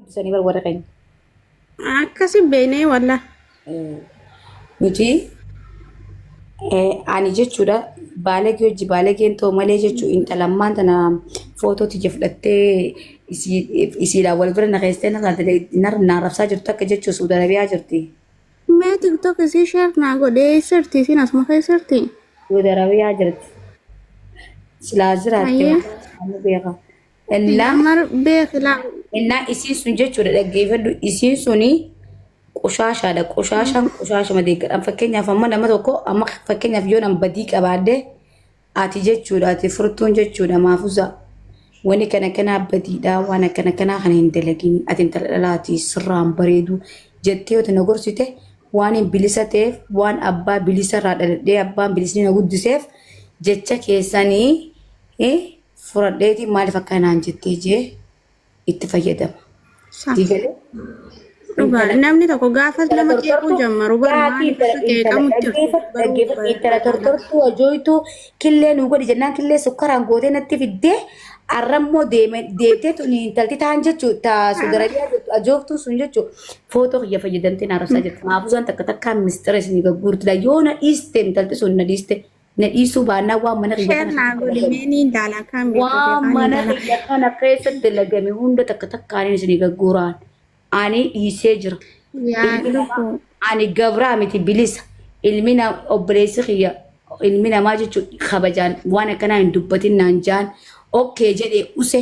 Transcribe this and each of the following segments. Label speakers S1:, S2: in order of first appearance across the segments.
S1: guddisanii bar warra keenya.
S2: akkasi beeknee walla.
S1: Nuti ani jechuudha baalagee hojii baalageen ta'u malee jechuudha intalammaan tana footootti fudhattee isiidhaan wal bira naqeessitee narrabsaa jirtu akka jechuudha Suudi Arabiyaa jirti.
S2: Mee tiktok isii sheer naa godhee sirtii siin asuma keessatti.
S1: Suudi Arabiyaa jirti. Silaa jiraatte waan beeka.
S2: Lamar beekla.
S1: Innaa isiin sun jechuudha dhaggeeffadhu isiin suni qoshaashaadha. Qoshaashaan qoshaashama deeggaradhaan fakkeenyaaf amma nama tokko amma fakkeenyaaf yoo nama badii qabaadde ati jechuudha ati furtuun jechuudha maafuza wani kana badiidha waan akkana kana hin dalagin ati intala dhalaati sirraan bareedu jettee yoo na gorsite waan hin bilisa ta'eef waan abbaa bilisa irraa dhaladhee abbaan bilisni na guddiseef jecha keessanii furadheeti maaliif akkanaan jettee jee itti fayyadama. Digalee.
S2: Namni tokko gaafa nama qeequu jammaru
S1: intala tortortuu ajooytu killee nu godhi jennaan killee sukkaraan gootee natti fiddee arrammoo deemtee tuni intalti ta'an jechuudha Suudi Arabiyaa ajooftuu sun jechuudha footoo kiyya fayyadamtee naarabsaa jirti maafusaan takkaan mistira isin gagguurtudha yoo na dhiiste intalti sun na dhiiste na dhiisuu baannaa waan mana kiyya kana keessatti lagame hunda takkaan isin gagguuraan. Ani dhiisee jira. Ani gabraa miti bilisa. Ilmi obboleessi kiyya ilmi namaa jechuudha kabajaan waan akkanaa hin dubbatin naan jaan okkee jedhee use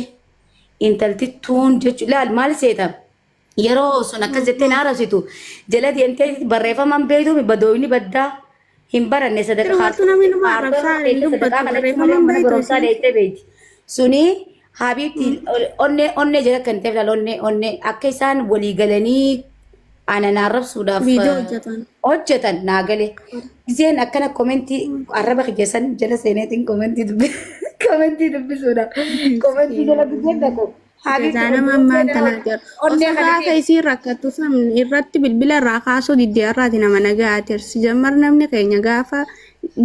S1: intalti tuun jechuudha laal maal seeta yeroo sun akkas jettee na arabsitu jala deemtee barreeffaman beektu badooyini baddaa hin baranne sadarkaa suni Habibti onne jala kan ta'e laal onne akka isaan walii galanii ana naarrabsuudhaaf hojjetan naa galee giseen akkana komentii arraba keessan jala seeneetiin komentii dubbisuudhaaf komentii jala giseen dhaqu.
S2: Zaana mammaan tanaa jira. Osoo gaafa isii rakkattu irratti bilbila irraa kaasuu diddee irraati nama nagaa tirsi jammar namni keenya gaafa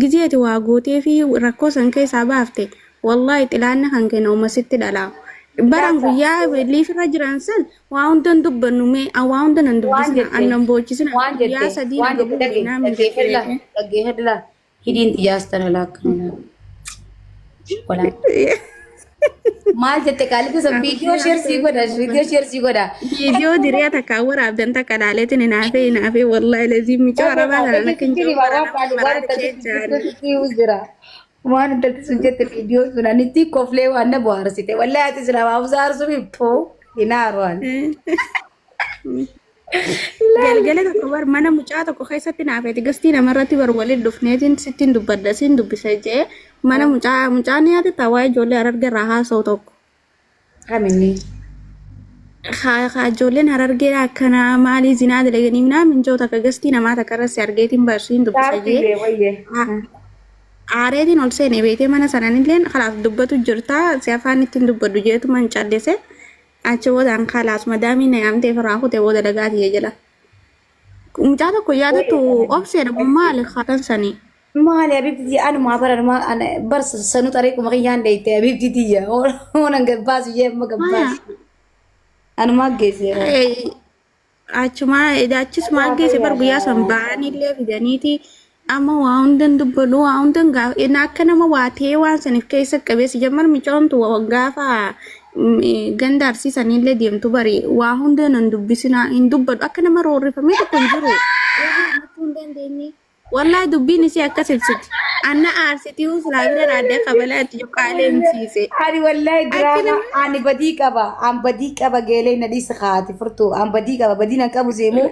S2: gizeeti waa gootee fi rakkoo san keessaa baafte. Wallahi xilaanna kan kenna uumasitti dhalaa. Baraan guyyaa liifirra jiran san waa hundan dubbannu mee waa hundan nan dubbisna annan boochisna guyyaa sadii
S1: dhaggeeffadha hidhiin xiyyaastana laakkana. Maal jette kaalitu san viidiyoo sheersii godha.
S2: Viidiyoo diriyaa takkaa waraabdan takka dhaaleetiin naafee wallahi lazii michoo arabaa kana akka hin
S1: jiru. Waan intalti sun jette viidiyoo sun anitti koflee waan na bohaarsite wallahi ati sila maafusa aarsu bippoo hinaaruwan.
S2: Galgala tokko bar mana mucaa tokko keessatti naafeeti gastii namarratti bar waliin dhufneetiin sittiin dubbadda siin dubbisa jee mana mucaan yaade taawaa ijoollee Harargee irraa haasa'u tokko.
S1: Kaminni.
S2: Ijoolleen Harargee akkana maalii zinaa dalaganii minaa minjoota akka gastii namaa takka irratti argeetiin barsiin dubbisa jee. Aareetiin ol seenee beekee mana sananilleen kalaaf dubbatu jirta si afaan ittiin dubbaddu jeetu man callise achi boodaan kalaas madaamii na yaamtee firraa kutee booda dagaati jala. Mucaa tokko yaadatu obseedha maali kan sanii.
S1: Maali abibti anuma barsa sanu tareeku makiyyaan deeyte abibti tiyya oonan gabbaasu jee amma gabbaasu. Anuma geesseera.
S2: Achis maal geesse bar guyyaa san ba'anillee fidaniiti. Amma waa hundan dubbadhu waa hundan gaafa akka nama waa ta'ee waan saniif keessa qabeessi jammar micoomtu gaafa ganda arsiisanillee deemtu bari waa hundan hin dubbisina hin dubbadhu akka nama roorrifamee tokko hin jiru. Hin dandeenye wallahi dubbiin isii akkas ibsiti. Anna aarsitii usulaa bira raadee kabalaa itti jokkaalee himsiise.
S1: Ani wallahi diraama ani badii qaba geelee na dhiisa kaati furtuu an badii qaba badii nan qabu seemuu.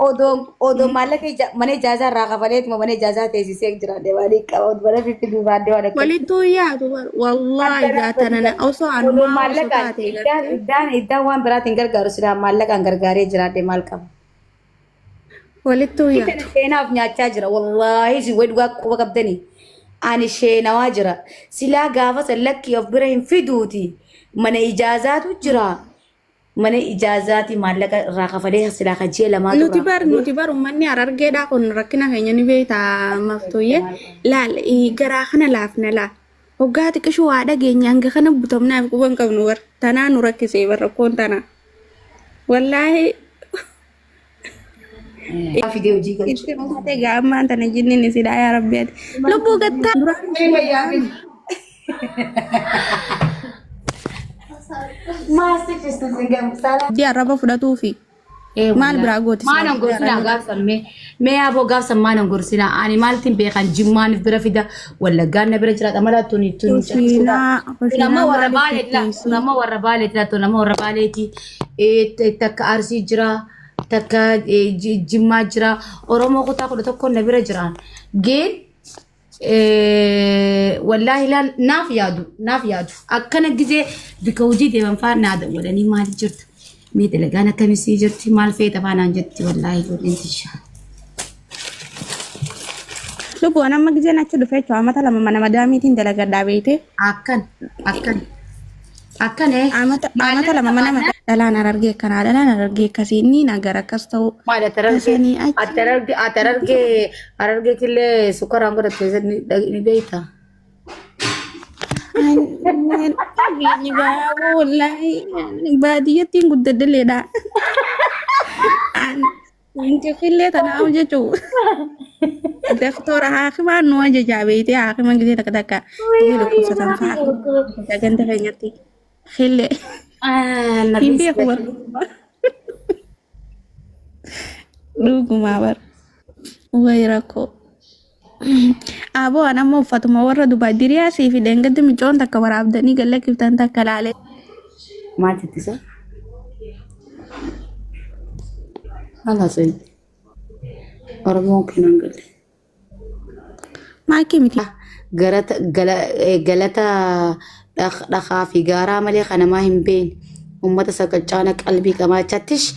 S1: Odoo maallaqa mana ijaazaa irraa kafaleetuma mana ijaazaa teessisee jiraadhe walii qaba bara fifi duubaadde waan akka.
S2: Walittuu yaadu wallahi gaatanana osoo anuma
S1: maallaqa iddaan waan biraatiin gargaaru silaa maallaqaan gargaaree jiraadhe maal qaba.
S2: Walittuu yaadu.
S1: Sheenaaf nyaachaa jira wallahi si wayi dhugaa quba qabdanii ani sheenawaa jira silaa gaafa sallakki of bira hin fiduuti mana ijaazaatu jira. Mana ijaazaati maallaqa irraa kafalee silaa kajee lamaa tura.
S2: Nuti bar uummanni Harargeedhaa kun rakkina keenya ni beekta maftuuyyee laal garaa kana laafna laa. Hoggaa xiqqishuu waa dhageenya hanga kana butamnaaf quban qabnu bar tanaa nu rakkisee bar rakkoon tanaa. والله
S1: فيديو جي قال
S2: إنت ما تيجي أما أنت نجيني نسيدا يا ربي لبو قتا
S1: ما استجست سنجم سالا
S2: دي عربة فلاتو في maal biraa gooti
S1: ما نغورسنا غافسن مي ابو غافسن ما نغورسنا اني مالتين بيخان جمان بيرا فيدا ولا غان بيرا جرا تملا توني توني لما ورا بالي لا لما ورا بالي لا لما ورا بالي تك ارسي جرا تك جما جرا اورومو كو تاكو تكو نبيرا جران جين والله لا ناف يادو اكن غزي بكوجي دي منفار نادا ولاني ما جرت ميت لقانا كمسي جرتي مال في طبعا جرتي والله انت الشهر
S2: لبو أنا ما جينا كده فيك مثلا لما أنا مدامي تندلق دابيتي
S1: أكن إيه
S2: مثلا لما أنا لا أنا رجع كان لا أنا رجع كسيني نجارة كستو
S1: ما ده أترجع كله سكر عمره تيزر نبيتا
S2: ini wallahi badiya ting gudda dele da انت خليت انا اوجه جو دكتور حاكم انو اجه جابيتي حاكم غدي دك دي لو كوسه فا دغنت فنيتي خلي نبي خبر دوغ ماور ويركو abo ana mo fatuma warra duba diriya si fi dengade mi jonta ka warabdani galle kiftanta kalale
S1: ما تتسا خلاص أرجو ممكن نقول
S2: ما كيمتي
S1: قالت دخا في قارة ملي خنا ما هم بين أمتا سكتشانا قلبي كما تشتش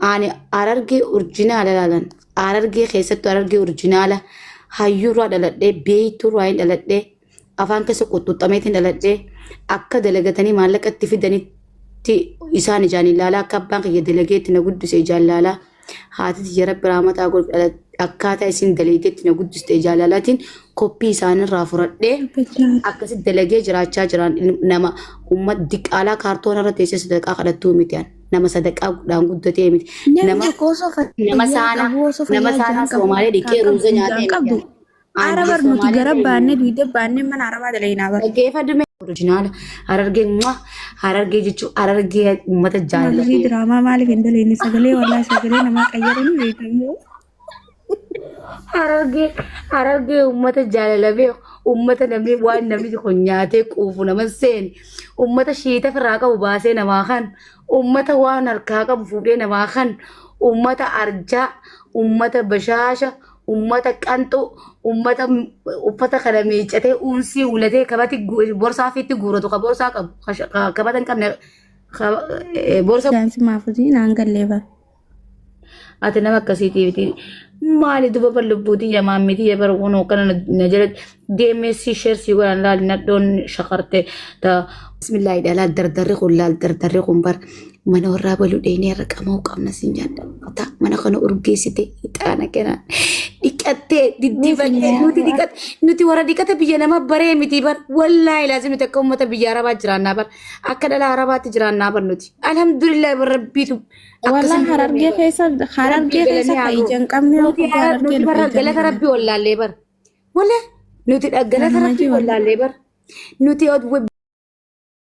S1: أنا أرجع أورجينال لالن أرجع خيست أرجع أورجينال هايورا دلدي بيتو راين دلدي أفان كسكوتو تميتين دلدي أكا دلقتني مالك أتفيدني تي إساني جاني لالا كبان كي دلقيت نقود سيجال لالا هاتي تجرب برامة أقول أكاتا إسين دلقيت نقود سيجال لالاتين كوبي إسان رافرات دي أكا سي دلقيت جراچا جران نما أمت ديك آلا كارتون رتيسي صدق آخر توميتيان نما صدق آخر دانقود تيميت نما سانا سومالي ديكي روزا نياتي
S2: arabar nuti garab banne duide banne man araba dalina bar
S1: كيف أدمي أوريجينال هررجع جيتشو هررجع مت جال
S2: في drama mali findalini sagale wala sagale nama kayaruni waitu
S1: هررجع مت جال لبي مت نبي وان نبي خنياتي كوفنا مسين مت شيء تفرقا وباسين ما خان مت وان أركاكا بفوقين ما خان مت أرجع مت بشاشة ummata qanto ummata uffata kana meecate unsi ulate kabati borsa fitti guuratu ka borsa kabatan qabne borsa
S2: dansi maafuzi naangaleeba
S1: ati nama akkasiiti maali duba balubbuuti yamaamiti yabar wono kana najara deemesi shersi waan laal naddoon shaqarte ta bismillah idala dardarri qullal dardarri qumbar mana warra balu deene raqama qabna sinjanda ta mana kana urgeesite ixaana kana dikatte diddifatte nuti wara dikatte biyya nama bare miti bar wallahi lazim nuti akka ummata biyya arabaa jiraannaa bar akka dhala arabaatti jiraannaa bar nuti alhamdulillah bar rabbiitu
S2: والله harargee keessa faayijan qabne
S1: nuti bar galata rabbi wallaallee bar wala nuti galata rabbi wallaallee bar nuti